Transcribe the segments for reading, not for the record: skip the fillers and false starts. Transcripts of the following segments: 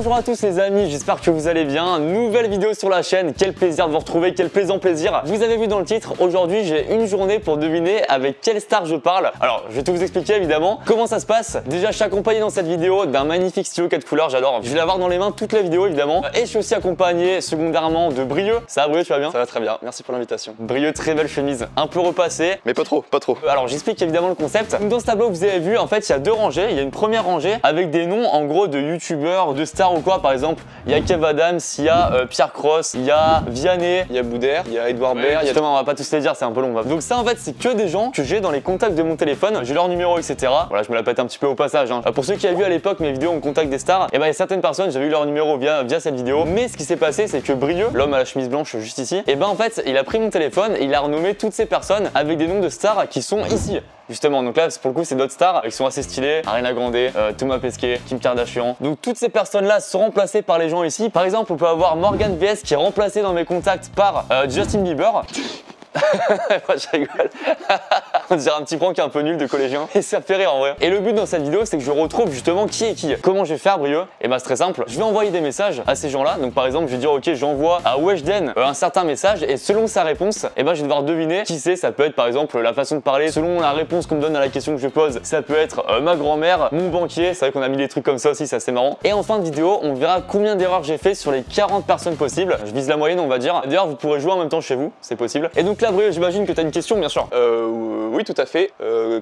Bonjour à tous les amis, j'espère que vous allez bien. Nouvelle vidéo sur la chaîne, quel plaisir de vous retrouver, quel plaisant plaisir. Vous avez vu dans le titre, aujourd'hui j'ai une journée pour deviner avec quelle star je parle. Alors je vais tout vous expliquer évidemment. Comment ça se passe? Déjà je suis accompagné dans cette vidéo d'un magnifique stylo 4 couleurs, j'adore. Je vais l'avoir dans les mains toute la vidéo évidemment. Et je suis aussi accompagné secondairement de Brieux. Ça va Brieux, tu vas bien? Ça va très bien, merci pour l'invitation. Brieux, très belle chemise, un peu repassée. Mais pas trop, pas trop. Alors j'explique évidemment le concept. Dans ce tableau vous avez vu, en fait il y a deux rangées. Il y a une première rangée avec des noms en gros de youtubeurs, de stars ou quoi. Par exemple, il y a Kev Adams, il y a Pierre Cross, il y a Vianney, il y a Boudère, il y a Edouard Baird. Justement, on va pas tous les dire, c'est un peu long. Donc ça en fait c'est que des gens que j'ai dans les contacts de mon téléphone. J'ai leur numéro, etc. Voilà, je me la pète un petit peu au passage. Hein. Pour ceux qui avaient vu à l'époque mes vidéos en contact des stars, et ben il y a certaines personnes, j'ai eu leur numéro via cette vidéo. Mais ce qui s'est passé, c'est que Brieux, l'homme à la chemise blanche juste ici, et ben en fait il a pris mon téléphone et il a renommé toutes ces personnes avec des noms de stars qui sont ici. Justement, donc là pour le coup c'est d'autres stars qui sont assez stylées, Ariana Grande, Thomas Pesquet, Kim Kardashian. Donc toutes ces personnes là sont remplacées par les gens ici. Par exemple on peut avoir Morgan VS qui est remplacé dans mes contacts par Justin Bieber. Moi je rigole. On dirait un petit prank un peu nul de collégien et ça fait rire en vrai. Et le but dans cette vidéo c'est que je retrouve justement qui est qui. Comment je vais faire Brieux? Et bah c'est très simple, je vais envoyer des messages à ces gens là. Donc par exemple je vais dire ok j'envoie à Weshden un certain message et selon sa réponse et ben je vais devoir deviner qui c'est. Ça peut être par exemple la façon de parler, selon la réponse qu'on me donne à la question que je pose. Ça peut être ma grand-mère, mon banquier. C'est vrai qu'on a mis des trucs comme ça aussi, c'est assez marrant. Et en fin de vidéo on verra combien d'erreurs j'ai fait sur les 40 personnes possibles. Je vise la moyenne on va dire. D'ailleurs vous pourrez jouer en même temps chez vous, c'est possible. Et donc là Brieux j'imagine que tu as une question bien sûr. Oui tout à fait.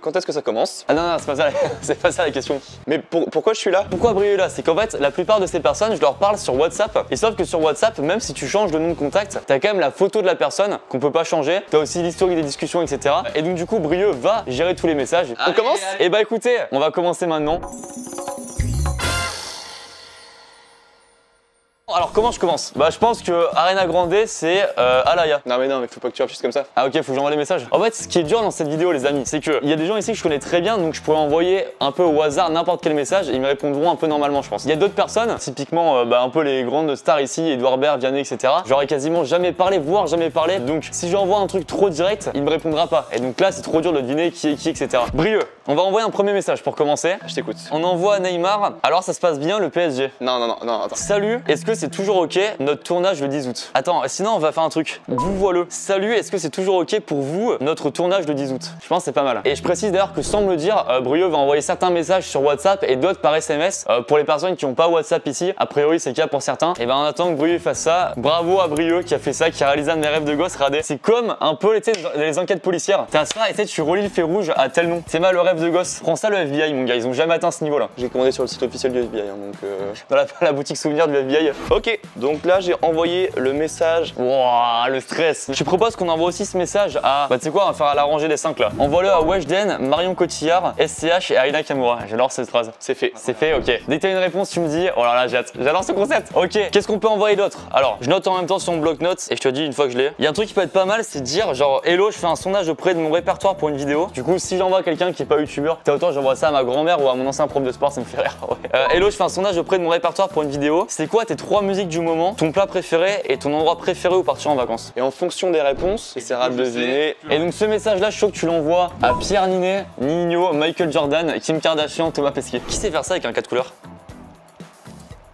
Quand est-ce que ça commence? Ah non, c'est pas ça, c'est pas ça la question. Mais pourquoi je suis là? Pourquoi Brieux est là? C'est qu'en fait, la plupart de ces personnes, je leur parle sur WhatsApp. Et sauf que sur WhatsApp, même si tu changes de nom de contact, t'as quand même la photo de la personne qu'on peut pas changer. T'as aussi l'historique des discussions, etc. Et donc du coup, Brieux va gérer tous les messages. On commence? Et bah écoutez, on va commencer maintenant. Alors comment je commence? Bah je pense que Ariana Grande c'est Alaya. Non mais faut pas que tu refuses comme ça. Ah ok, faut que j'envoie les messages. En fait ce qui est dur dans cette vidéo les amis, c'est que il y a des gens ici que je connais très bien, donc je pourrais envoyer un peu au hasard n'importe quel message et ils me répondront un peu normalement je pense. Il y a d'autres personnes, typiquement un peu les grandes stars ici, Edouard Baird, Vianney, etc. J'aurais quasiment jamais parlé, voire jamais parlé. Donc si j'envoie un truc trop direct, il me répondra pas. Et donc là c'est trop dur de deviner qui est qui, etc. Brieux, on va envoyer un premier message pour commencer. Je t'écoute. On envoie à Neymar. Alors ça se passe bien le PSG? Non, attends. Salut, est-ce que c'est toujours ok notre tournage le 10 août? Attends, sinon on va faire un truc. Vous voilà. Salut, est-ce que c'est toujours ok pour vous notre tournage le 10 août? Je pense que c'est pas mal. Et je précise d'ailleurs que sans me le dire, Brieux va envoyer certains messages sur WhatsApp et d'autres par SMS. Pour les personnes qui n'ont pas WhatsApp ici, a priori c'est le cas pour certains. Et ben en attendant que Brieux fasse ça, bravo à Brieux qui a fait ça, qui a réalisé un de mes rêves de gosse. Regardez, c'est comme un peu les enquêtes policières. T'as ça et tu relis le fait rouge à tel nom. C'est mal le rêve de gosse. Prends ça le FBI mon gars, ils ont jamais atteint ce niveau là. J'ai commandé sur le site officiel du FBI donc dans la boutique souvenir du FBI. Ok, donc là j'ai envoyé le message. Wouah, le stress. Je propose qu'on envoie aussi ce message à. Bah, tu sais quoi, on va faire à la rangée des 5 là. Envoie-le à Weshden, Marion Cotillard, SCH et Aina Kamura. J'adore cette phrase. C'est fait. C'est fait, ok. Dès que t'as une réponse, tu me dis. Oh là là, j'ai hâte. J'adore ce concept. Ok, qu'est-ce qu'on peut envoyer d'autre? Alors, je note en même temps sur mon bloc-notes et je te dis une fois que je l'ai. Il y a un truc qui peut être pas mal, c'est de dire genre, hello, je fais un sondage auprès de mon répertoire pour une vidéo. Du coup, si j'envoie quelqu'un qui est pas youtubeur, t'as autant j'envoie ça à ma grand-mère ou à mon ancien prof de sport, ça me fait rire. Ouais. Hello, je fais un sondage auprès de mon répertoire pour une vidéo. C'est quoi tes 3 musiques du moment, ton plat préféré et ton endroit préféré où partir en vacances? Et en fonction des réponses, essaiera de deviner. Et donc ce message là, je suis chaud que tu l'envoies à Pierre Ninet, Nino, Michael Jordan, Kim Kardashian, Thomas Pesquet. Qui sait faire ça avec un 4 couleurs?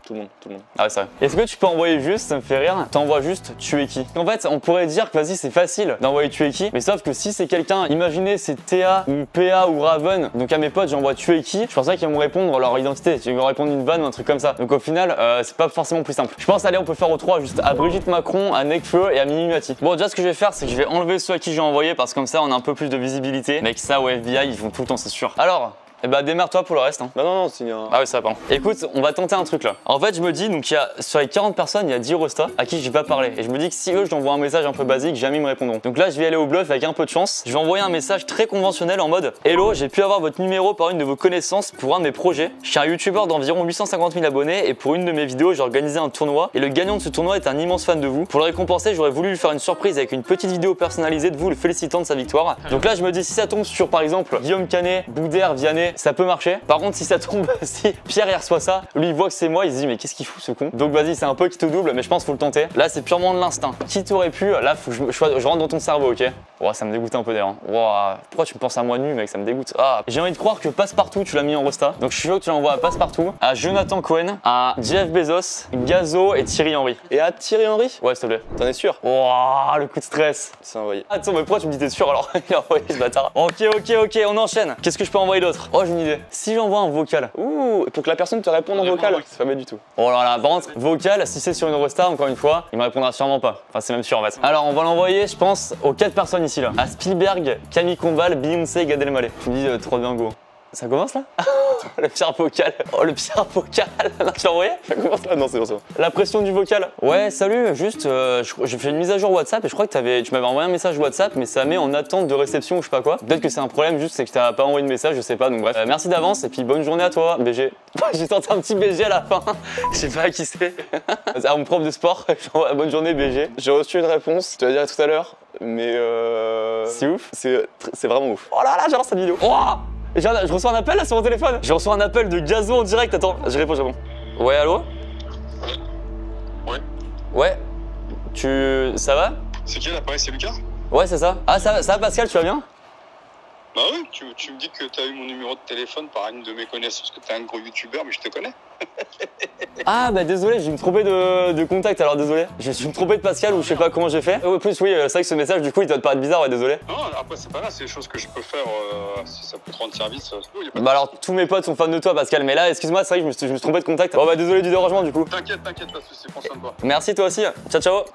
Tout le monde. Ah ouais, c'est vrai. Est-ce que tu peux envoyer juste, ça me fait rire, t'envoies juste tu es qui? En fait, on pourrait dire que vas-y, c'est facile d'envoyer tu es qui, mais sauf que si c'est quelqu'un, imaginez c'est Théa ou PA ou Raven, donc à mes potes, j'envoie tu es qui, je pense pas qu'ils vont me répondre leur identité, ils vont répondre une vanne ou un truc comme ça. Donc au final, c'est pas forcément plus simple. Je pense, allez, on peut faire aux 3, juste à Brigitte Macron, à Nekfeu et à Mimi Mati. Bon, déjà, ce que je vais faire, c'est que je vais enlever ceux à qui j'ai envoyé parce que comme ça, on a un peu plus de visibilité. Mec, ça au FBI, ils font tout le temps, c'est sûr. Alors. Et bah démarre-toi pour le reste hein. Bah non, c'est un... Ah oui ça va pardon. Écoute, on va tenter un truc là. En fait je me dis, donc il y a sur les 40 personnes, il y a 10 Rosta à qui j'ai pas parlé. Et je me dis que si eux je t'envoie un message un peu basique, jamais ils me répondront. Donc là je vais aller au bluff avec un peu de chance. Je vais envoyer un message très conventionnel en mode hello, j'ai pu avoir votre numéro par une de vos connaissances pour un de mes projets. Je suis un youtubeur d'environ 850 000 abonnés et pour une de mes vidéos j'ai organisé un tournoi. Et le gagnant de ce tournoi est un immense fan de vous. Pour le récompenser, j'aurais voulu lui faire une surprise avec une petite vidéo personnalisée de vous le félicitant de sa victoire. Donc là je me dis si ça tombe sur par exemple Guillaume Canet, Boudère, Vianney, donné, ça peut marcher. Par contre, si ça tombe, si Pierre il reçoit ça, lui il voit que c'est moi, il se dit mais qu'est-ce qu'il fout ce con. Donc vas-y, c'est un peu qui te double, mais je pense qu'il faut le tenter. Là, c'est purement de l'instinct. Qui t'aurait pu, là, faut que je rentre dans ton cerveau, ok? Oh, ça me dégoûte un peu d'ailleurs. Wow. Pourquoi tu me penses à moi nu, mec? Ça me dégoûte. Ah, j'ai envie de croire que Passepartout, tu l'as mis en resta. Donc je suis sûr que tu l'envoies à Passepartout, à Jonathan Cohen, à Jeff Bezos, Gazo et Thierry Henry. Et à Thierry Henry? Ouais, s'il te plaît. T'en es sûr? Wow, le coup de stress. C'est envoyé. Attends, mais pourquoi tu me dis t'es sûr alors? Il a envoyé ce bâtard. Ok, on enchaîne. Qu'est-ce que je peux envoyer d'autre? Oh, j'ai une idée. Si j'envoie un vocal. Ouh, pour que la personne te réponde en vocal, c'est pas mal du tout. Oh là là, par contre, vocal, si c'est sur une resta, encore une fois, il me répondra sûrement pas. Enfin, c'est même sûr en fait. Alors, on va l'envoyer, je pense, aux 4 personnes ici là. À Spielberg, Camille Combal, Beyoncé et Gad Elmaleh. Tu me dis trop bien go. Ça commence là? Le pire vocal. Oh, le pire vocal. Non, tu l'as envoyé? Ça commence là? Non, c'est bon ça. La pression du vocal. Ouais, salut, juste, j'ai fait une mise à jour WhatsApp et je crois que tu m'avais envoyé un message WhatsApp, mais ça met en attente de réception ou je sais pas quoi. Peut-être que c'est un problème, juste c'est que t'as pas envoyé de message, je sais pas, donc bref. Merci d'avance et puis bonne journée à toi, BG. J'ai tenté un petit BG à la fin. Je sais pas qui c'est. À mon prof de sport, bonne journée BG. J'ai reçu une réponse, tu vas dire tout à l'heure, mais C'est ouf. C'est vraiment ouf. Oh là là, j'adore cette vidéo. Oh, je reçois un appel là sur mon téléphone. Je reçois un appel de Gazo en direct. Attends, je réponds, j'avoue. Ouais, allô? Ouais. Ouais. Ça va? C'est qui l'appareil? C'est Lucas? Ouais, c'est ça. Ah, ça va Pascal, tu vas bien? Bah ouais, tu me dis que t'as eu mon numéro de téléphone par une de mes connaissances, parce que t'es un gros youtubeur, mais je te connais. Ah bah désolé, j'ai me trompé de contact, alors désolé. Je suis me trompé de Pascal ou je sais pas comment j'ai fait. Oh, plus oui, c'est vrai que ce message du coup il doit te paraître bizarre, ouais, désolé. Non, après c'est pas là, c'est des choses que je peux faire si ça peut te rendre service. Y a pas de... Bah alors tous mes potes sont fans de toi Pascal, mais là excuse-moi, c'est vrai que je me suis trompé de contact. Oh bah désolé du dérangement du coup. T'inquiète, pas de soucis, prends soin de toi. Merci toi aussi, ciao ciao.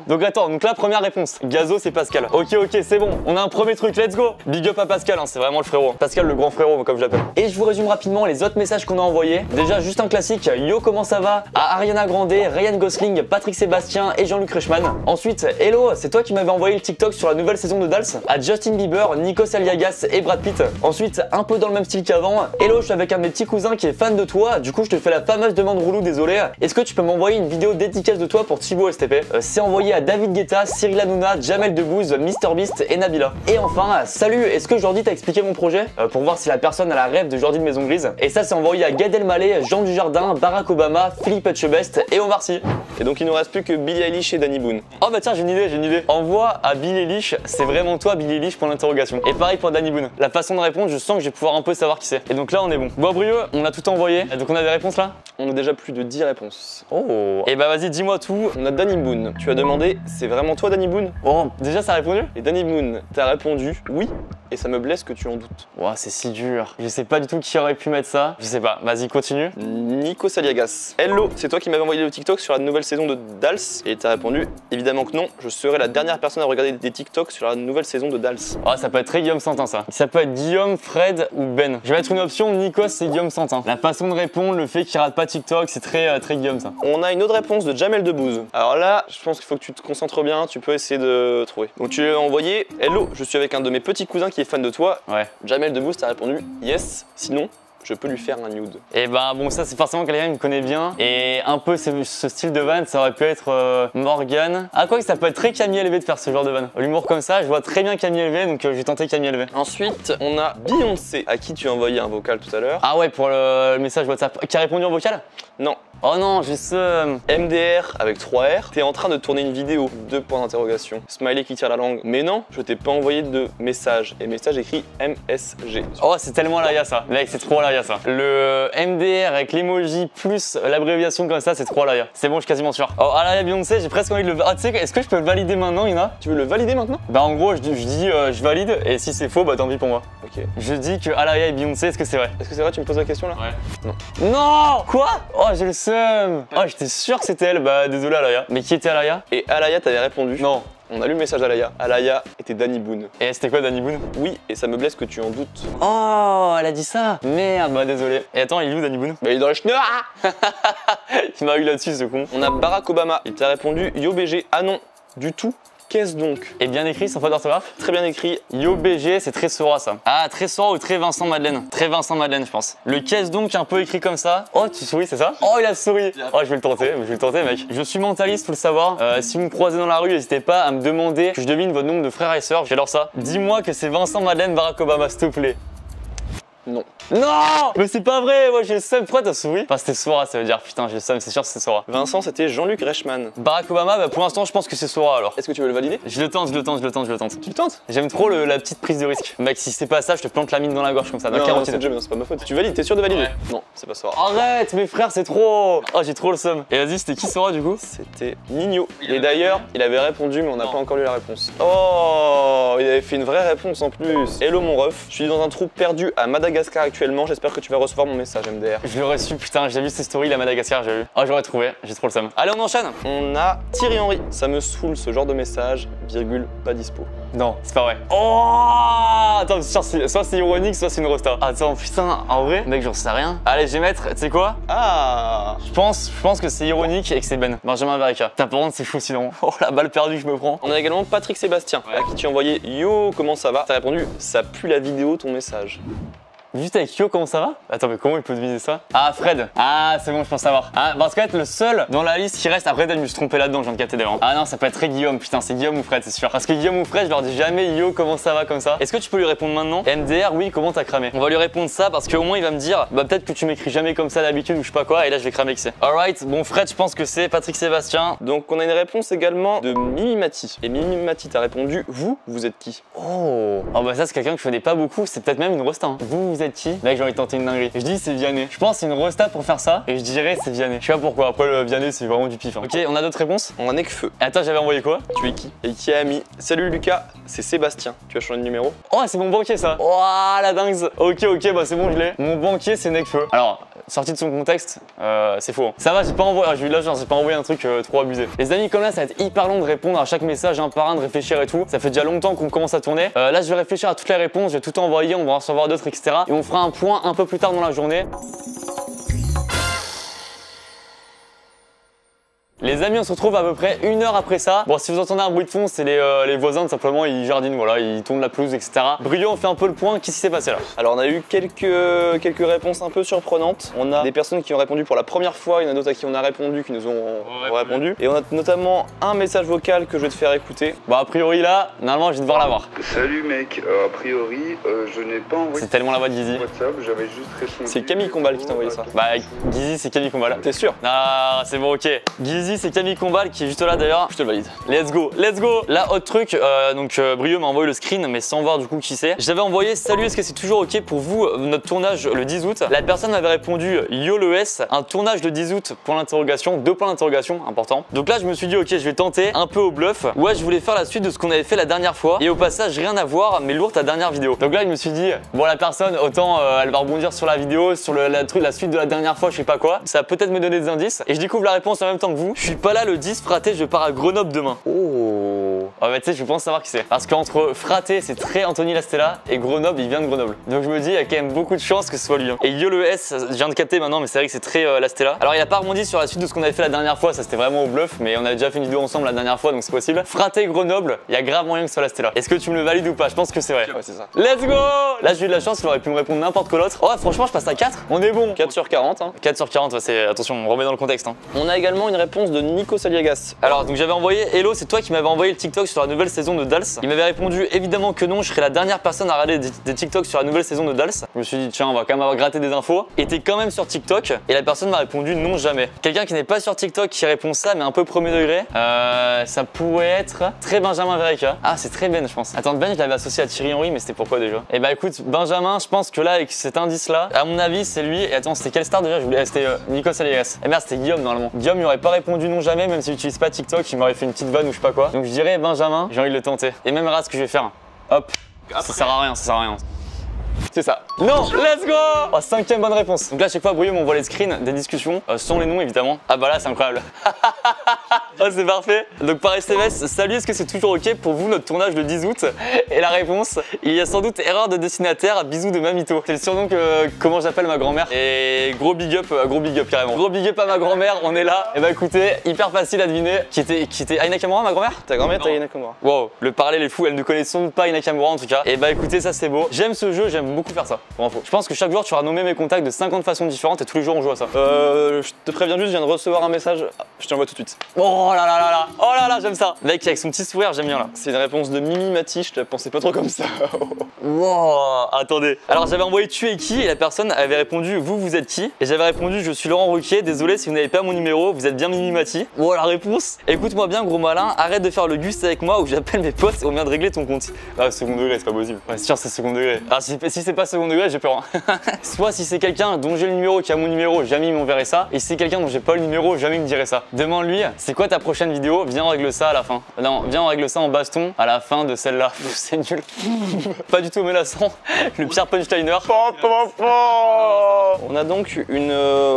Donc attends, donc là première réponse, Gazo c'est Pascal. Ok, c'est bon, on a un premier truc, let's go. Big up à Pascal, hein, c'est vraiment le frérot. Pascal le grand frérot comme je l'appelle. Et je vous résume rapidement les autres messages qu'on a envoyés. Déjà juste un classique, yo comment ça va? À Ariana Grande, Ryan Gosling, Patrick Sébastien et Jean-Luc Reichmann. Ensuite, hello, c'est toi qui m'avais envoyé le TikTok sur la nouvelle saison de Dals. À Justin Bieber, Nikos Aliagas et Brad Pitt. Ensuite, un peu dans le même style qu'avant, hello, je suis avec un de mes petits cousins qui est fan de toi, du coup je te fais la fameuse demande relou, désolé. Est-ce que tu peux m'envoyer une vidéo dédicace de toi pour Thibaut STP? C'est envoyé à David Guetta, Cyril Hanouna, Jamel Debbouze, MrBeast et Nabila. Et enfin, salut, est-ce que Jordi t'a expliqué mon projet? Pour voir si la personne a la rêve de Jordi de Maison Grise. Et ça c'est envoyé à Gad Elmaleh, Jean Dujardin, Barack Obama, Philippe Etchebest et Omar Sy. Et donc il nous reste plus que Billie Eilish et Danny Boone. Oh bah tiens, j'ai une idée. Envoie à Billie Eilish, c'est vraiment toi Billie Eilish pour l'interrogation. Et pareil pour Danny Boone. La façon de répondre, je sens que je vais pouvoir un peu savoir qui c'est. Et donc là on est bon. Bon Brieux, on a tout envoyé. Donc on a des réponses là? On a déjà plus de 10 réponses. Oh. Et bah vas-y, dis-moi tout. On a Danny Boone. Tu as demandé, c'est vraiment toi Danny Boone? Oh, déjà ça a répondu? Et Danny Boone, t'as répondu oui, et ça me blesse que tu en doutes. Ouah, c'est si dur. Je sais pas du tout qui aurait pu mettre ça. Je sais pas, vas-y, continue. Nikos Aliagas. Hello, c'est toi qui m'avais envoyé le TikTok sur la nouvelle saison de Dals. Et t'as répondu évidemment que non, je serai la dernière personne à regarder des TikTok sur la nouvelle saison de Dals. Oh, ça peut être très Guillaume Santin ça. Ça peut être Guillaume, Fred ou Ben. Je vais mettre une option, Nikos et Guillaume Santin. La façon de répondre, le fait qu'il rate pas TikTok, c'est très Guillaume ça. On a une autre réponse de Jamel Debbouze. Alors là, je pense qu'il faut que tu te concentres bien, tu peux essayer de trouver. Donc tu lui as envoyé hello, je suis avec un de mes petits cousins qui est fan de toi. Ouais. Jamel Debbouze t'a répondu yes, sinon je peux lui faire un nude. Et bah bon, ça c'est forcément quelqu'un qui me connaît bien. Et un peu ce style de van, ça aurait pu être Morgan. Ah quoi que ça peut être très Camille Élevé de faire ce genre de van. L'humour comme ça, je vois très bien Camille Élevé, donc j'ai tenté Camille Élevé. Ensuite, on a Beyoncé, à qui tu as envoyé un vocal tout à l'heure. Ah ouais, pour le message WhatsApp. Qui a répondu en vocal? Non. Oh non, j'ai ce... MDR avec 3 R, t'es en train de tourner une vidéo, 2 points d'interrogation. Smiley qui tire la langue. Mais non, je t'ai pas envoyé de message. Et message écrit MSG. Oh, c'est tellement Alaya ça. Mec, c'est trop Alaya ça. Le MDR avec l'emoji plus l'abréviation comme ça, c'est trop Alaya. C'est bon, je suis quasiment sûr. Oh, Alaya Beyoncé, j'ai presque envie de le... Ah, tu sais, est-ce que je peux le valider maintenant, Ina? Tu veux le valider maintenant? Bah en gros, je dis je valide, et si c'est faux, bah tant pis pour moi. Ok. Je dis que Alaya et Beyoncé, est-ce que c'est vrai? Est-ce que c'est vrai, tu me poses la question là? Ouais. Non. Quoi? Oh, j'ai le seum. Oh, j'étais sûr que c'était elle. Bah désolé Alaya. Mais qui était Alaya? Et Alaya t'avait répondu. Non. On a lu le message d'Alaya. Alaya était Danny Boone. Et c'était quoi Danny Boone? Oui, et ça me blesse que tu en doutes. Oh, elle a dit ça. Merde, bah désolé. Et attends, il est où Danny Boone? Bah il est dans le schneur. Il m'a eu là-dessus ce con. On a Barack Obama. Il t'a répondu Yo BG. Ah non, du tout. Qu'est-ce donc? Et bien écrit, sans faute d'orthographe? Très bien écrit. Yo BG, c'est très Sora ça. Ah, très Sora ou très Vincent Madeleine? Très Vincent Madeleine, je pense. Le qu'est-ce donc un peu écrit comme ça. Oh, tu souris, c'est ça? Oh, il a souri. Oh, je vais le tenter, mec. Je suis mentaliste, faut le savoir. Si vous me croisez dans la rue, n'hésitez pas à me demander que je devine votre nombre de frères et sœurs. J'adore ça. Dis-moi que c'est Vincent Madeleine Barack Obama, s'il te plaît. Non. Non. Mais c'est pas vrai, moi j'ai le seum. Pourquoi t'as souri? Enfin, c'était Sora, ça veut dire putain, j'ai le seum, c'est sûr que c'est Sora. Vincent, c'était Jean-Luc Reichmann. Barack Obama, bah pour l'instant, je pense que c'est Sora alors. Est-ce que tu veux le valider? Je le tente. Tu le tentes? J'aime trop la petite prise de risque. Mec, si c'est pas ça, je te plante la mine dans la gorge comme ça. Non, c'est pas ma faute. Tu valides, t'es sûr de valider? Ouais. Non, c'est pas Sora. Arrête, mes frères, c'est trop. Oh, j'ai trop le seum. Et vas-y, c'était qui Sora du coup? C'était Nino. Et d'ailleurs, il avait répondu, mais on n'a pas encore lu la réponse. Oh, il avait fait une vraie réponse en plus. Hello mon ref, je suis dans un trou perdu à Madagascar actuellement. J'espère que tu vas recevoir mon message MDR. Je l'aurais su, putain, j'ai vu ces stories, la Madagascar, j'ai vu. Oh, j'aurais trouvé, j'ai trop le seum. Allez, on enchaîne. On a Thierry Henry. Ça me saoule ce genre de message, virgule, pas dispo. Non, c'est pas vrai. Oh, attends, soit c'est ironique, soit c'est une rosta. Attends, putain, en vrai, mec, j'en sais rien. Allez, je vais mettre, tu sais quoi? Ah, Je pense que c'est ironique et que c'est Ben. Benjamin Verica. Putain, par contre, c'est fou sinon. Oh, la balle perdue que je me prends. on a également Patrick Sébastien, à qui tu as envoyé Yo, comment ça va? T'as répondu, ça pue la vidéo ton message. Juste avec Yo, comment ça va? Attends, mais comment il peut deviner ça? Ah, Fred. Ah, c'est bon, je pense savoir. Ah, parce qu'en fait, le seul dans la liste qui reste, après, je me suis trompé là-dedans, je viens de capter d'ailleurs. Ah non, ça peut être très Guillaume, putain, c'est Guillaume ou Fred, c'est sûr. Parce que Guillaume ou Fred, je leur dis jamais Yo, comment ça va comme ça. Est-ce que tu peux lui répondre maintenant? MDR, oui, comment t'as cramé? On va lui répondre ça parce qu'au moins il va me dire, bah peut-être que tu m'écris jamais comme ça d'habitude ou je sais pas quoi, et là je vais cramer que c'est. Alright, bon, Fred, je pense que c'est Patrick Sébastien. Donc on a une réponse également de Mimimati. Et Mimimati t'a répondu, vous êtes qui? Oh, bah ça, c'est quelqu'un que je connais pas beaucoup, c'est peut-être même une rosta. Hein. Vous êtes qui? Mec, j'ai envie de tenter une dinguerie. Je dis c'est Vianney. Je pense que c'est une rosta pour faire ça et je dirais c'est Vianney. Je sais pas pourquoi. Après le Vianney c'est vraiment du pif. Hein. Ok, on a d'autres réponses? On a Nekfeu. Attends, j'avais envoyé quoi? Tu es qui? Et qui a mis? Salut Lucas, c'est Sébastien. Tu as changé de numéro? Oh, c'est mon banquier ça. Oh la dingue. Ok, bah c'est bon, je l'ai. Mon banquier c'est Nekfeu. Alors, sorti de son contexte, c'est faux. Hein. Ça va, j'ai pas envoyé. Là, j'ai pas envoyé un truc trop abusé. Les amis, comme là, ça va être hyper long de répondre à chaque message un par un, de réfléchir et tout. Ça fait déjà longtemps qu'on commence à tourner. Là, je vais réfléchir à toutes les réponses, je vais tout envoyer, on va en recevoir d'autres, etc. Et on fera un point un peu plus tard dans la journée. Les amis, on se retrouve à peu près 1 heure après ça. Bon, si vous entendez un bruit de fond, c'est les voisins, tout simplement, ils jardinent, voilà, ils tournent la pelouse, etc. Brio, on fait un peu le point, qu'est-ce qui s'est passé là? Alors on a eu quelques réponses un peu surprenantes. On a des personnes qui ont répondu pour la première fois, il y en a d'autres à qui on a répondu, qui nous ont répondu. Et on a notamment un message vocal que je vais te faire écouter. Bon, a priori là, normalement, je vais devoir l'avoir. Salut mec, a priori, je n'ai pas envoyé C'est tellement la voix de Gizy. WhatsApp, j'avais juste répondu. C'est Camille Combal qui t'a envoyé ça. Bah, Gizy, c'est Camille Combal. T'es sûr? Ah, c'est bon, ok. Gizy, c'est Camille Combal qui est juste là d'ailleurs. Je te le valide. Let's go. Là, autre truc, Brio m'a envoyé le screen, mais sans voir du coup qui c'est. J'avais envoyé salut, est-ce que c'est toujours ok pour vous notre tournage le 10 août? La personne m'avait répondu yo le S, un tournage le 10 août, point d'interrogation, 2 points d'interrogation, important. Donc là, je me suis dit ok, je vais tenter un peu au bluff. Ouais, je voulais faire la suite de ce qu'on avait fait la dernière fois. Et au passage, rien à voir, mais lourd ta dernière vidéo. Donc là, je me suis dit, bon, la personne, autant elle va rebondir sur la vidéo, sur la suite de la dernière fois, je sais pas quoi. Ça va peut-être me donner des indices. Et je découvre la réponse en même temps que vous. Je suis pas là le 10, fraté, je pars à Grenoble demain. Oh. Ah bah tu sais, je pense savoir qui c'est. Parce qu'entre fraté, c'est très Anthony Lastella, et Grenoble, il vient de Grenoble. Donc je me dis, il y a quand même beaucoup de chances que ce soit lui. Hein. Et Yo le S, je viens de capter maintenant, mais c'est vrai que c'est très Lastella. Alors il a pas rebondi sur la suite de ce qu'on avait fait la dernière fois, ça c'était vraiment au bluff, mais on avait déjà fait une vidéo ensemble la dernière fois, donc c'est possible. Fraté Grenoble, il y a grave moyen que ce soit Lastella. Est-ce que tu me le valides ou pas? Je pense que c'est vrai. Ouais, c'est ça. Let's go. Là j'ai eu de la chance, il aurait pu me répondre n'importe quoi l'autre. Oh franchement, je passe à 4. On est bon. 4 sur 40. Hein. 4 sur 40, c'est attention, on remet dans le contexte. Hein. On a également une réponse de Nico Saliagas. Alors donc j'avais envoyé hello, c'est toi qui m'avais envoyé le TikTok sur la nouvelle saison de Dals. Il m'avait répondu évidemment que non, je serais la dernière personne à regarder des TikTok sur la nouvelle saison de Dals. Je me suis dit tiens, on va quand même avoir gratté des infos. Et t'es quand même sur TikTok et la personne m'a répondu non jamais. Quelqu'un qui n'est pas sur TikTok qui répond ça mais un peu premier degré, ça pourrait être très Benjamin Verica. Ah c'est très Ben je pense. Attends, Ben je l'avais associé à Thierry Henry mais c'était pourquoi déjà? Et bah écoute Benjamin, je pense que là avec cet indice là, à mon avis c'est lui. Et attends, c'était quelle star déjà? C'était Nico Saliagas. Et merde, c'était Guillaume normalement. Guillaume il aurait pas répondu non jamais même s'il utilise pas TikTok, il m'aurait fait une petite vanne ou je sais pas quoi. Donc je dirais Benjamin, j'ai envie de le tenter. Et même là ce que je vais faire. Hop. Ça sert à rien, ça sert à rien. C'est ça. Non, let's go. Oh, 5e bonne réponse. Donc là, à chaque fois, Brio m'envoie les screens des discussions, sans les noms évidemment. Ah bah là, c'est incroyable. Oh, c'est parfait. Donc par SMS, salut, est-ce que c'est toujours ok pour vous notre tournage le 10 août? Et la réponse, il y a sans doute erreur de destinataire, bisous de Mamito. C'est le surnom que comment j'appelle ma grand-mère. Et gros big up carrément. Gros big up à ma grand-mère, on est là. Et bah écoutez, hyper facile à deviner. Qui était Aina Kamura, ma grand-mère? Ta grand-mère, t'as Aina Kamura. Wow, le parallèle est fou, elle ne connaît sans doute pas Aina Kamura en tout cas. Et bah écoutez, ça c'est beau. J'aime ce jeu, j'aime beaucoup faire ça. Pour info. Je pense que chaque jour tu auras nommé mes contacts de 50 façons différentes et tous les jours on joue à ça. Je te préviens juste, je viens de recevoir un message. Je t'envoie tout de suite. Oh Oh là là là là. Oh là là, j'aime ça. Mec, avec son petit sourire, j'aime bien là. C'est une réponse de Mimi Mati, je la pensais pas trop comme ça. Wow, attendez. Alors j'avais envoyé tu es qui et la personne avait répondu vous êtes qui. Et j'avais répondu je suis Laurent Ruquier, désolé si vous n'avez pas mon numéro, vous êtes bien Mimi Mati. Wow, la réponse. Écoute-moi bien gros malin, arrête de faire le Gus avec moi ou j'appelle mes potes et on vient de régler ton compte. Ah second degré, c'est pas possible. Ouais, c'est sûr c'est second degré. Ah si c'est pas second degré, j'ai peur. Hein. Soit si c'est quelqu'un dont j'ai le numéro qui a mon numéro, jamais il m'enverrait ça. Et si c'est quelqu'un dont j'ai pas le numéro, jamais il me dirait ça. Demande-lui, c'est quoi ta prochaine vidéo? Viens on règle ça à la fin. Non, viens on règle ça en baston à la fin de celle-là. C'est nul. Pas du tout menaçant. Le Pierre Punchliner. On a donc une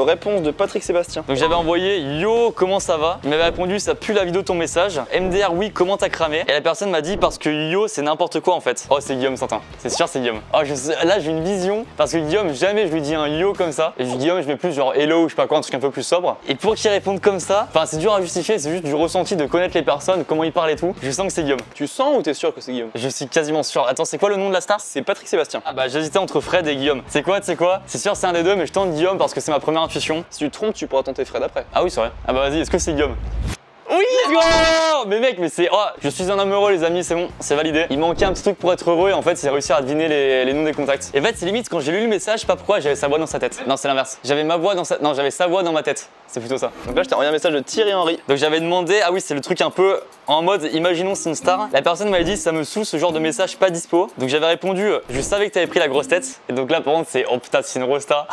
réponse de Patrick Sébastien. Donc j'avais envoyé yo comment ça va. Il m'avait répondu ça pue la vidéo ton message. MDR oui comment t'as cramé. Et la personne m'a dit parce que yo c'est n'importe quoi en fait. Oh c'est Guillaume Santin. C'est sûr c'est Guillaume. Oh là j'ai une vision parce que Guillaume jamais je lui dis un yo comme ça. Et Guillaume je mets plus genre hello ou je sais pas quoi un truc un peu plus sobre. Et pour qu'il réponde comme ça, enfin c'est dur à justifier, c'est juste du ressenti de connaître les personnes, comment ils parlent et tout. Je sens que c'est Guillaume. Tu sens ou t'es sûr que c'est Guillaume? Je suis quasiment sûr. Attends c'est quoi le nom de la star? C'est Patrick Sébastien. Ah bah j'hésitais entre Fred et Guillaume. C'est quoi? C'est sûr c'est un des deux mais je tente Guillaume parce que c'est ma première intuition. Si tu te trompes tu pourras tenter Fred après. Ah oui c'est vrai. Ah bah vas-y est-ce que c'est Guillaume? Oui, let's go! Mais mec, mais c'est. Oh, je suis un homme heureux, les amis, c'est bon, c'est validé. Il manquait un petit truc pour être heureux et en fait, c'est réussi à deviner les noms des contacts. Et en fait, c'est limite quand j'ai lu le message, je sais pas pourquoi, j'avais sa voix dans sa tête. Non, c'est l'inverse. J'avais ma voix dans sa. Non, j'avais sa voix dans ma tête. C'est plutôt ça. Donc là, je t'ai envoyé un message de Thierry Henry. Donc j'avais demandé, ah oui, c'est le truc un peu en mode, imaginons c'est une star. La personne m'avait dit, ça me saoule ce genre de message pas dispo. Donc j'avais répondu, je savais que t'avais pris la grosse tête. Et donc là, par contre, c'est, oh putain, c'est une rosta.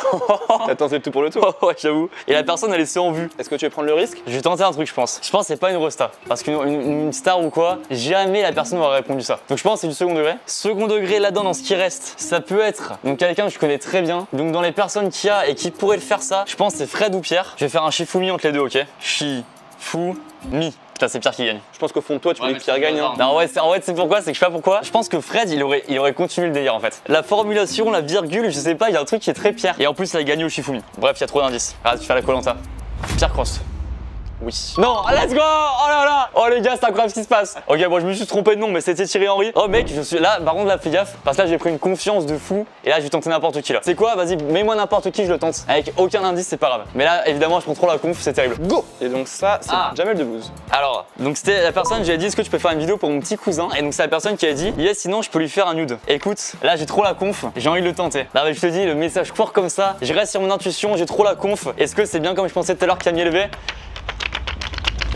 T'as tenté le tout pour le tout. Ouais, j'avoue. Et la personne, elle est en vue. Est-ce que tu veux prendre le risque? Je vais tenter un truc, je pense. Je pense que c'est pas une rosta. Parce qu'une star ou quoi, jamais la personne m'aurait répondu ça. Donc je pense que c'est du second degré. Second degré là-dedans, dans ce qui reste, ça peut être donc quelqu'un que je connais très bien. Donc dans les personnes qu'il y a et qui pourraient le faire ça, je pense que c'est Fred ou Pierre. Je vais faire un Shifumi entre les deux, ok? Shifumi. Putain, c'est Pierre qui gagne. Je pense qu'au fond de toi, tu voulais que Pierre gagne. Hein. Non, ouais, en fait, c'est pourquoi, c'est que je sais pas pourquoi. Je pense que Fred, il aurait continué le délire en fait. La formulation, la virgule, je sais pas, il y a un truc qui est très Pierre. Et en plus, il a gagné au Shifumi. Bref, il y a trop d'indices. Arrête de faire la Koh-Lanta. Pierre Cross. Oui. Non, let's go! Oh là là! Oh les gars, c'est incroyable ce qui se passe. Ok, bon, je me suis trompé de nom, mais c'était Thierry Henry. Oh mec, je suis là, par contre, là, fais gaffe. Parce que là, j'ai pris une confiance de fou. Et là, je vais tenter n'importe qui là. C'est quoi? Vas-y, mets-moi n'importe qui, je le tente. Avec aucun indice, c'est pas grave. Mais là, évidemment, je prends trop la conf, c'est terrible. Go! Et donc, ça, c'est Jamel Debbouze. Alors, donc c'était la personne, j'ai dit, est-ce que tu peux faire une vidéo pour mon petit cousin? Et donc, c'est la personne qui a dit, yes, sinon, je peux lui faire un nude. Écoute, là, j'ai trop la conf, j'ai envie de le tenter. Là, je te dis, le message court comme ça, je reste sur mon intuition, j'ai trop la conf. Est-ce que c'est bien comme je pensais tout à l'heure, Camille élevé?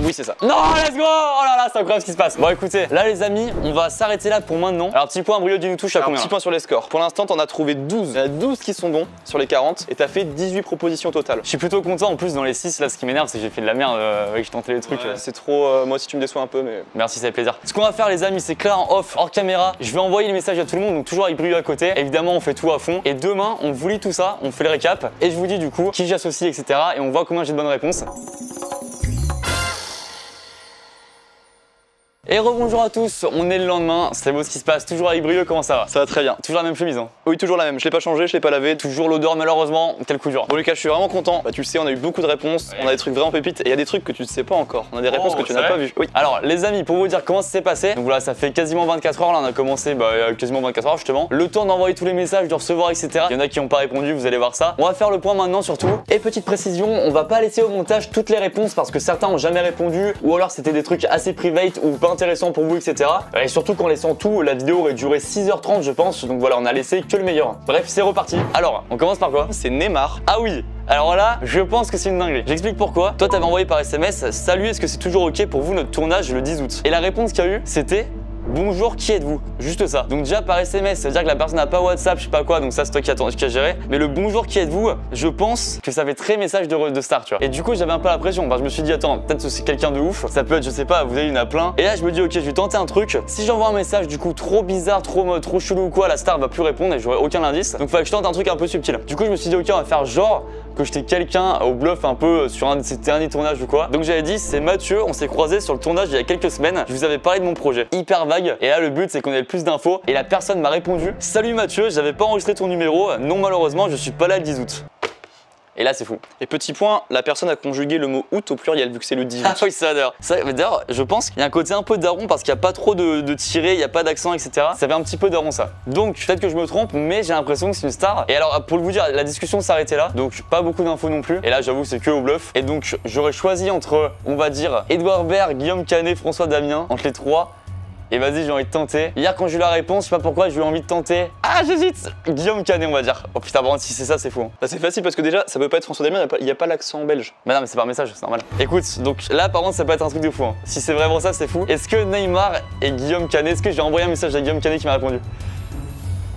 Oui, c'est ça. Non, let's go! Oh là là, c'est incroyable ce qui se passe. Bon, écoutez, là, les amis, on va s'arrêter là pour maintenant. Alors, petit point, Brio, dis-nous touche à combien? Petit point sur les scores. Pour l'instant, t'en as trouvé 12. Il y en a 12 qui sont bons sur les 40 et t'as fait 18 propositions au total. Je suis plutôt content. En plus, dans les 6, là, ce qui m'énerve, c'est que j'ai fait de la merde avec que je tentais les trucs. Ouais, c'est trop. Moi aussi, tu me déçois un peu, mais. Merci, ça fait plaisir. Ce qu'on va faire, les amis, c'est que là, en off, hors caméra, je vais envoyer les messages à tout le monde, donc toujours avec Brio à côté. Évidemment, on fait tout à fond. Et demain, on vous lit tout ça, on fait le récap. Et je vous dis du coup qui j'associe, etc. Et on voit combien j'ai de bonnes réponses. Et rebonjour à tous, on est le lendemain, c'est beau ce qui se passe, toujours avec Brio, comment ça va? Ça va très bien. Toujours la même chemise hein? Oui, toujours la même, je l'ai pas changé, je l'ai pas lavé. Toujours l'odeur malheureusement, quel coup dur. Bon Lucas, je suis vraiment content, bah tu le sais, on a eu beaucoup de réponses, on a des trucs vraiment pépites et il y a des trucs que tu ne sais pas encore, on a des réponses que tu n'as pas vues. Oui. Alors les amis, pour vous dire comment ça s'est passé, donc voilà, ça fait quasiment 24 heures, là on a commencé quasiment 24 heures justement. Le temps d'envoyer tous les messages, de recevoir etc. Il y en a qui n'ont pas répondu, vous allez voir ça. On va faire le point maintenant surtout. Et petite précision, on va pas laisser au montage toutes les réponses parce que certains ont jamais répondu ou alors c'était des trucs assez private ou pas intéressants pour vous etc. Et surtout qu'en laissant tout, la vidéo aurait duré 6h30 je pense, donc voilà, on a laissé que le meilleur. Bref, c'est reparti. Alors, on commence par quoi? C'est Neymar. Ah oui. Alors là, je pense que c'est une dinguerie. J'explique pourquoi. Toi, t'avais envoyé par SMS, salut, est-ce que c'est toujours ok pour vous notre tournage le 10 août? Et la réponse qu'il y a eu, c'était bonjour, qui êtes-vous? Juste ça. Donc déjà par SMS, ça veut dire que la personne n'a pas WhatsApp, je sais pas quoi, donc ça c'est toi qui as géré. Mais le bonjour, qui êtes-vous? Je pense que ça fait très message de star, tu vois. Et du coup, j'avais un peu la pression. Enfin, je me suis dit, attends, peut-être que c'est quelqu'un de ouf. Ça peut être, je sais pas, vous avez une à plein. Et là, je me dis, ok, je vais tenter un truc. Si j'envoie un message du coup trop bizarre, trop chelou ou quoi, la star va plus répondre et j'aurai aucun indice. Donc, fallait que je tente un truc un peu subtil. Du coup, je me suis dit, ok, on va faire genre que j'étais quelqu'un au bluff un peu sur un de ces derniers tournages ou quoi. Donc j'avais dit c'est Mathieu, on s'est croisé sur le tournage il y a quelques semaines. Je vous avais parlé de mon projet, hyper vague. Et là le but c'est qu'on ait plus d'infos. Et la personne m'a répondu salut Mathieu, j'avais pas enregistré ton numéro. Non malheureusement je suis pas là le 10 août. Et là c'est fou. Et petit point, la personne a conjugué le mot août au pluriel vu que c'est le 18. Ah oui, ça d'ailleurs. D'ailleurs, je pense qu'il y a un côté un peu daron parce qu'il n'y a pas trop de tirés, il n'y a pas d'accent, etc. Ça fait un petit peu daron ça. Donc peut-être que je me trompe, mais j'ai l'impression que c'est une star. Et alors, pour vous dire, la discussion s'arrêtait là, donc pas beaucoup d'infos non plus. Et là, j'avoue, c'est que au bluff. Et donc, j'aurais choisi entre, on va dire, Edouard Baird, Guillaume Canet, François Damien, entre les trois. Et vas-y, j'ai envie de tenter. Hier, quand j'ai eu la réponse, je sais pas pourquoi, j'ai eu envie de tenter. Ah, j'hésite. Guillaume Canet, on va dire. Oh putain, bon, si c'est ça, c'est fou. Bah, c'est facile parce que déjà, ça peut pas être François Damien, il n'y a pas l'accent belge. Mais non, mais c'est par message, c'est normal. Écoute, donc là, par contre, ça peut être un truc de fou. Hein. Si c'est vraiment ça, c'est fou. Est-ce que Neymar et Guillaume Canet, est-ce que j'ai envoyé un message à Guillaume Canet qui m'a répondu?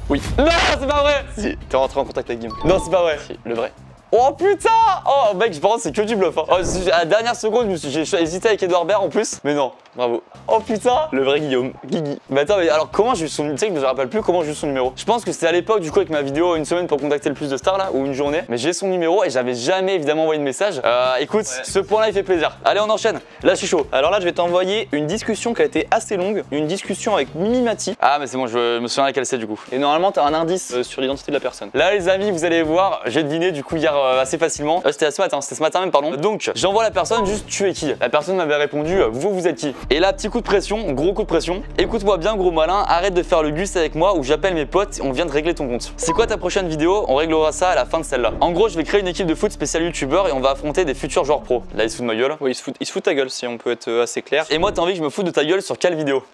Oui. Non, c'est pas vrai. Si, t'es rentré en contact avec Guillaume. Non, c'est pas vrai. Si, le vrai. Oh putain! Oh mec, par contre, c'est que du bluff. Hein. Oh, à la dernière seconde, j'ai hésité avec Edouard Baird en plus, mais non. Bravo. Oh putain! Le vrai Guillaume. Guigui. Mais attends, mais alors comment j'ai eu son numéro? Tu sais que je me rappelle plus comment j'ai eu son numéro. Je pense que c'était à l'époque, du coup, avec ma vidéo une semaine pour contacter le plus de stars là, ou une journée. Mais j'ai son numéro et j'avais jamais évidemment envoyé de message. Écoute, ce point-là, il fait plaisir. Allez, on enchaîne. Là, je suis chaud. Alors là, je vais t'envoyer une discussion qui a été assez longue. Une discussion avec Mimi Mati. Ah, mais c'est bon, je me souviens laquelle c'est du coup. Et normalement, t'as un indice sur l'identité de la personne. Là, les amis, vous allez voir, j'ai deviné du coup hier assez facilement. C'était ce matin même, pardon. Donc, j'envoie la personne juste tu es qui? La personne m'avait répondu vous êtes qui? Et là, petit coup de pression, gros coup de pression. Écoute-moi bien, gros malin, arrête de faire le gus avec moi ou j'appelle mes potes et on vient de régler ton compte. C'est quoi ta prochaine vidéo? On réglera ça à la fin de celle-là. En gros, je vais créer une équipe de foot spéciale youtubeur et on va affronter des futurs joueurs pro. Là, il se fout de ma gueule. Oui, il se fout de ta gueule si on peut être assez clair. Et moi, t'as envie que je me foute de ta gueule sur quelle vidéo?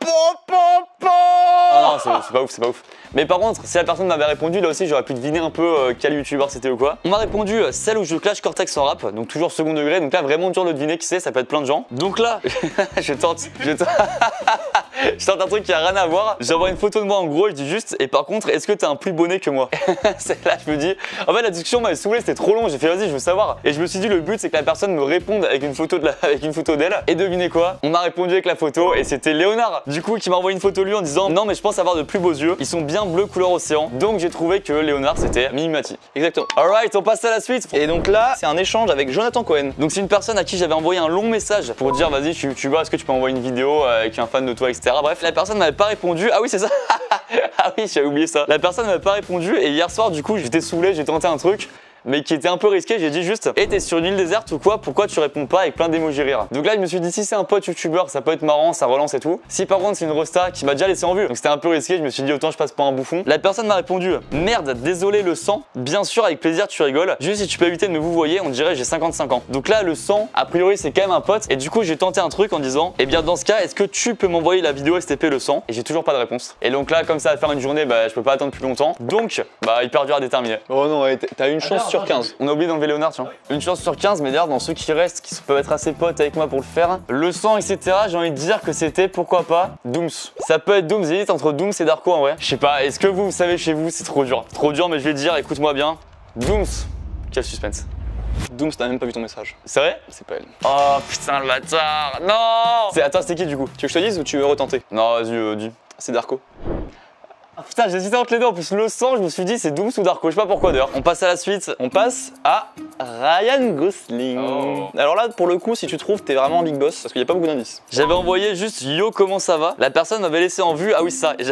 Ah non, c'est pas ouf, c'est pas ouf. Mais par contre, si la personne m'avait répondu, là aussi, j'aurais pu deviner un peu quel youtubeur c'était ou quoi. On m'a répondu celle où je clash Cortex en rap, donc toujours second degré, donc là vraiment dur de deviner qui c'est, ça peut être plein de gens. Donc là, je tente un truc qui a rien à voir. J'envoie une photo de moi en gros, je dis juste, et par contre, est-ce que t'as un plus bonnet que moi? C'est là, je me dis, en fait, la discussion m'avait saoulé, c'était trop long, j'ai fait vas-y, je veux savoir. Et je me suis dit, le but, c'est que la personne me réponde avec une photo d'elle. Et devinez quoi? On m'a répondu avec la photo et c'était Léonard, du coup, qui m'a envoyé une photo de lui en disant, non, mais je pense avoir de plus beaux yeux, ils sont bien bleus couleur océan. Donc j'ai trouvé que Léonard, c'était Mimi Mati. Exactement. Alright, on passe à la suite. Et donc là, c'est un échange avec Jonathan Cohen. Donc c'est une personne à qui j'avais envoyé un long message pour dire vas-y tu vois est-ce que tu peux envoyer une vidéo avec un fan de toi etc. Bref la personne m'avait pas répondu. Ah oui c'est ça. Ah oui j'avais oublié ça. La personne m'avait pas répondu et hier soir du coup j'étais saoulé, j'ai tenté un truc mais qui était un peu risqué, j'ai dit juste hey, t'es sur une île déserte ou quoi? Pourquoi tu réponds pas avec plein d'émojis rire? Donc là je me suis dit si c'est un pote youtubeur ça peut être marrant, ça relance et tout. Si par contre c'est une rosta qui m'a déjà laissé en vue, donc c'était un peu risqué, je me suis dit autant je passe pour un bouffon. La personne m'a répondu merde désolé le sang, bien sûr avec plaisir tu rigoles, juste si tu peux éviter de me vous voyez on dirait j'ai 55 ans. Donc là le sang a priori c'est quand même un pote et du coup j'ai tenté un truc en disant eh bien dans ce cas est-ce que tu peux m'envoyer la vidéo STP le sang? Et j'ai toujours pas de réponse. Et donc là comme ça va faire une journée bah je peux pas attendre plus longtemps donc bah hyper dur à déterminer. Oh non ouais, t'as une chance sur 15. On a oublié d'enlever Léonard, tiens. Une chance sur 15, mais d'ailleurs, dans ceux qui restent, qui peuvent être assez potes avec moi pour le faire, le sang, etc., j'ai envie de dire que c'était, pourquoi pas, Dooms. Ça peut être Dooms, j'hésite entre Dooms et Darko en vrai. Je sais pas, est-ce que vous savez chez vous, c'est trop dur. Trop dur, mais je vais dire, écoute-moi bien. Dooms. Quel suspense. Dooms, t'as même pas vu ton message. C'est vrai? C'est pas elle. Oh putain, le bâtard. Non. Attends, c'était qui du coup? Tu veux que je te dise ou tu veux retenter? Non, vas-y, dis. C'est Darko. Ah putain, j'hésitais entre les deux. En plus, le sang, je me suis dit c'est Dooms ou Darko. Je sais pas pourquoi d'ailleurs. On passe à la suite. On passe à Ryan Gosling. Oh. Alors là, pour le coup, si tu trouves, t'es vraiment un big boss parce qu'il n'y a pas beaucoup d'indices. J'avais envoyé juste yo, comment ça va? La personne m'avait laissé en vue. Ah oui, ça. Et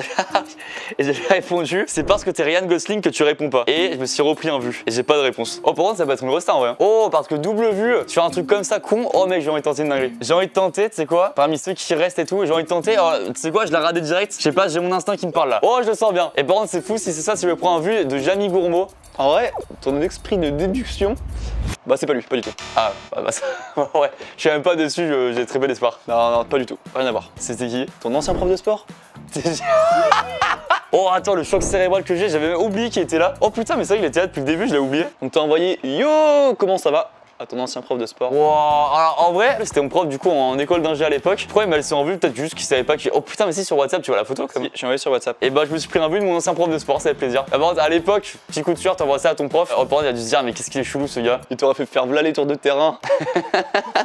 j'avais répondu c'est parce que t'es Ryan Gosling que tu réponds pas. Et je me suis repris en vue. Et j'ai pas de réponse. Oh, pour contre, ça peut être une resta en vrai. Oh, parce que double vue sur un truc comme ça, con. Oh, mec, j'ai envie de tenter une dinguerie. J'ai envie de tenter, tu sais quoi? Parmi ceux qui restent et tout, j'ai envie de tenter. Oh, tu sais quoi? Je l'ai radé direct. Je sais pas, j'ai mon instinct qui me parle là. Oh, je le sens bien. Et par contre, c'est fou si c'est ça, si je prends en vue de Jamie Gourmaud. En vrai, ton esprit de déduction, bah c'est pas lui, pas du tout. Ah, bah ça... ouais, je suis même pas dessus, j'ai très peu d'espoir. Non, pas du tout, rien à voir. C'était qui? Ton ancien prof de sport? Oh attends, le choc cérébral que j'ai, j'avais même oublié qu'il était là. Oh putain, mais c'est vrai qu'il était là depuis le début, je l'ai oublié. Donc t'as envoyé yo, comment ça va? À ton ancien prof de sport. Wow, alors en vrai, c'était mon prof du coup en école d'ingé à l'époque. Pourquoi il m'a laissé en vue? Peut-être juste qu'il savait pas que. Oh putain, mais si sur WhatsApp, tu vois la photo comme. Si, j'ai envoyé sur WhatsApp. Et bah, je me suis pris un vue de mon ancien prof de sport, ça fait plaisir. D'abord, à l'époque, petit coup de sueur, t'envoies ça à ton prof. Oh, il a dû se dire, mais qu'est-ce qu'il est chelou ce gars. Il t'aurait fait faire v'là les tours de terrain.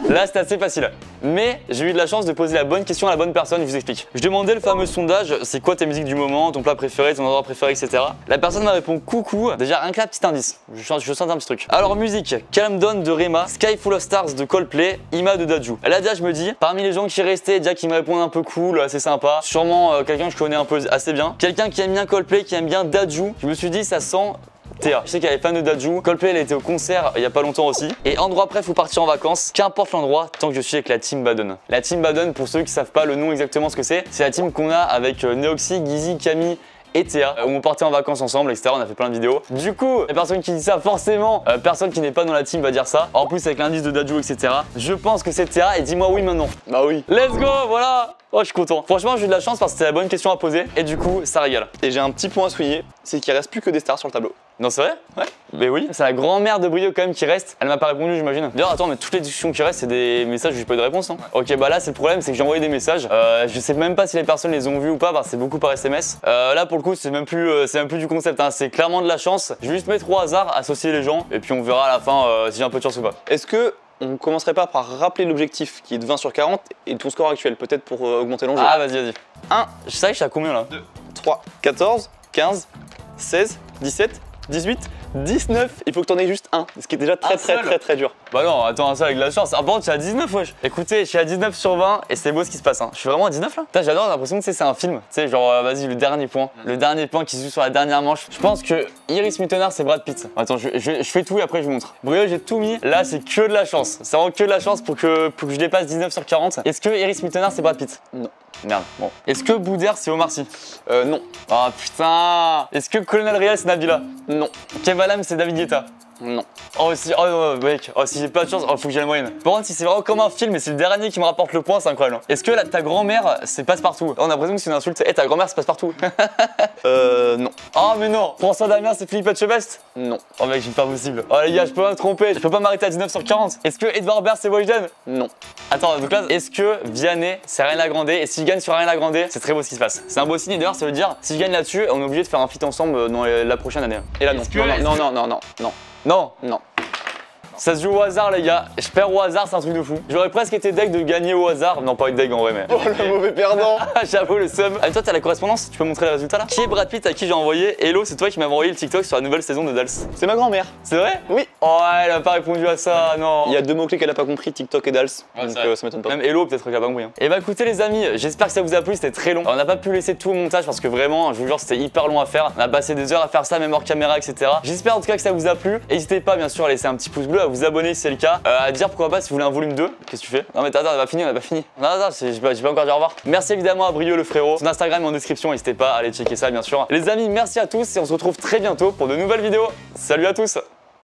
Là, c'était assez facile. Mais j'ai eu de la chance de poser la bonne question à la bonne personne, je vous explique. Je demandais le fameux sondage, c'est quoi tes musiques du moment, ton plat préféré, ton endroit préféré, etc. La personne m'a répondu coucou. Déjà, un cas, petit indice. Je sens un petit truc. Alors, musique, Calm Down de Rema, Sky Full of Stars de Coldplay, Ima de Dadju. Là déjà je me dis, parmi les gens qui restaient, déjà qui me répondent un peu cool, assez sympa, sûrement quelqu'un que je connais un peu assez bien, quelqu'un qui aime bien Coldplay, qui aime bien Dadju, je me suis dit ça sent Théa. Je sais qu'elle est fan de Dadju. Coldplay, elle était au concert il y a pas longtemps aussi. Et endroit prêt, faut partir en vacances. Qu'importe l'endroit, tant que je suis avec la team Baden. La team Baden, pour ceux qui savent pas le nom exactement ce que c'est la team qu'on a avec Neoxy, Gizy, Camille et Théa, où on partait en vacances ensemble, etc. On a fait plein de vidéos. Du coup, les personnes qui disent ça, forcément, personne qui n'est pas dans la team va dire ça. En plus, avec l'indice de Dadju, etc. Je pense que c'est Théa et dis-moi oui maintenant. Bah oui. Let's go, voilà. Oh, je suis content. Franchement, j'ai eu de la chance parce que c'était la bonne question à poser et du coup, ça régale. Et j'ai un petit point à souligner, c'est qu'il reste plus que des stars sur le tableau. Non, c'est vrai? Ouais. Mais oui. C'est la grand-mère de Brio quand même qui reste. Elle m'a pas répondu, j'imagine. D'ailleurs, attends, mais toutes les discussions qui restent, c'est des messages où j'ai pas eu de réponse, non? Ok, bah là, c'est le problème, c'est que j'ai envoyé des messages. Je sais même pas si les personnes les ont vus ou pas, parce que c'est beaucoup par SMS. Là, pour le coup, c'est même plus du concept, hein. C'est clairement de la chance. Je vais juste mettre au hasard, associer les gens, et puis on verra à la fin si j'ai un peu de chance ou pas. Est-ce que on commencerait pas par rappeler l'objectif qui est de 20 sur 40 et ton score actuel, peut-être pour augmenter l'enjeu? Ah, vas-y. 1, Je sais que je suis à combien là? 2, 3, 14, 15, 16, 17, 18, 19. Il faut que t'en aies juste un, ce qui est déjà très dur. Bah non, attends, ça avec de la chance. Ah, bon, tu es à 19, wesh. Écoutez, je suis à 19 sur 20 et c'est beau ce qui se passe. Hein. Je suis vraiment à 19 là. Putain, j'adore, j'ai l'impression que c'est un film. Tu sais, genre, vas-y, le dernier point. Le dernier point qui se joue sur la dernière manche. Je pense que Iris Mittenard, c'est Brad Pitt. Attends, je fais tout et après je vous montre. Brio, j'ai tout mis. Là, c'est que de la chance. C'est vraiment que de la chance pour que je dépasse 19 sur 40. Est-ce que Iris Mittenard, c'est Brad Pitt? Non. Merde, bon. Est-ce que Boudère, c'est Omar Sy? Non. Ah putain. Est-ce que Colonel Riel, c'est Nabila? Non. Kevalam, c'est David Guetta? Non. Oh, mec, si j'ai pas de chance, faut que j'ai la moyenne. Par contre, si c'est vraiment comme un film et c'est le dernier qui me rapporte le point, c'est incroyable. Est-ce que ta grand-mère, c'est Passe-Partout? On a l'impression que c'est une insulte. Eh, ta grand-mère, c'est Passe-Partout? Non. Oh, mais non. François Damien, c'est Philippe Etchebest? Non. Oh, mec, c'est pas possible. Oh, les gars, je peux pas me tromper. Je peux pas m'arrêter à 19 sur 40. Est-ce que Edouard Baird, c'est Wojden? Non. Attends, donc là, est-ce que Vianney, c'est Ariana Grande? Et si je gagne sur Ariana Grande, c'est très beau ce qui se passe. C'est un beau signe. D'ailleurs, ça veut dire, si je gagne là-dessus, on est obligé de faire un feat ensemble dans la prochaine année. Et là, non. Non. Non. Ça se joue au hasard, les gars. Je perds au hasard, c'est un truc de fou. J'aurais presque été deg de gagner au hasard. Non, pas être deg en vrai, mais. Oh, le mauvais perdant. J'avoue, le seum. Ah, toi, t'as la correspondance? Tu peux montrer les résultats là? Qui est Brad Pitt à qui j'ai envoyé? Hello, c'est toi qui m'avais envoyé le TikTok sur la nouvelle saison de Dals. C'est ma grand-mère. C'est vrai? Oui. Oh, elle a pas répondu à ça, non. Il y a deux mots-clés qu'elle a pas compris, TikTok et Dals. Ouais, donc ça m'étonne pas. Même Hello, peut-être qu'elle a pas compris. Hein. Et bah écoutez, les amis, j'espère que ça vous a plu. C'était très long. Alors, on n'a pas pu laisser tout au montage parce que vraiment, je vous jure, c'était hyper long à faire. On a passé des heures à faire ça, même hors caméra, etc. J'espère en tout cas que ça vous a plu. N'hésitez pas, bien sûr, à laisser un petit pouce bleu, à vous abonner si c'est le cas. À dire pourquoi pas si vous voulez un volume 2. Qu'est-ce que tu fais? Non mais attends, on a pas fini, Non, j'ai pas encore dit au revoir. Merci évidemment à Brio le frérot. Son Instagram est en description, n'hésitez pas à aller checker ça bien sûr. Les amis, merci à tous et on se retrouve très bientôt pour de nouvelles vidéos. Salut à tous.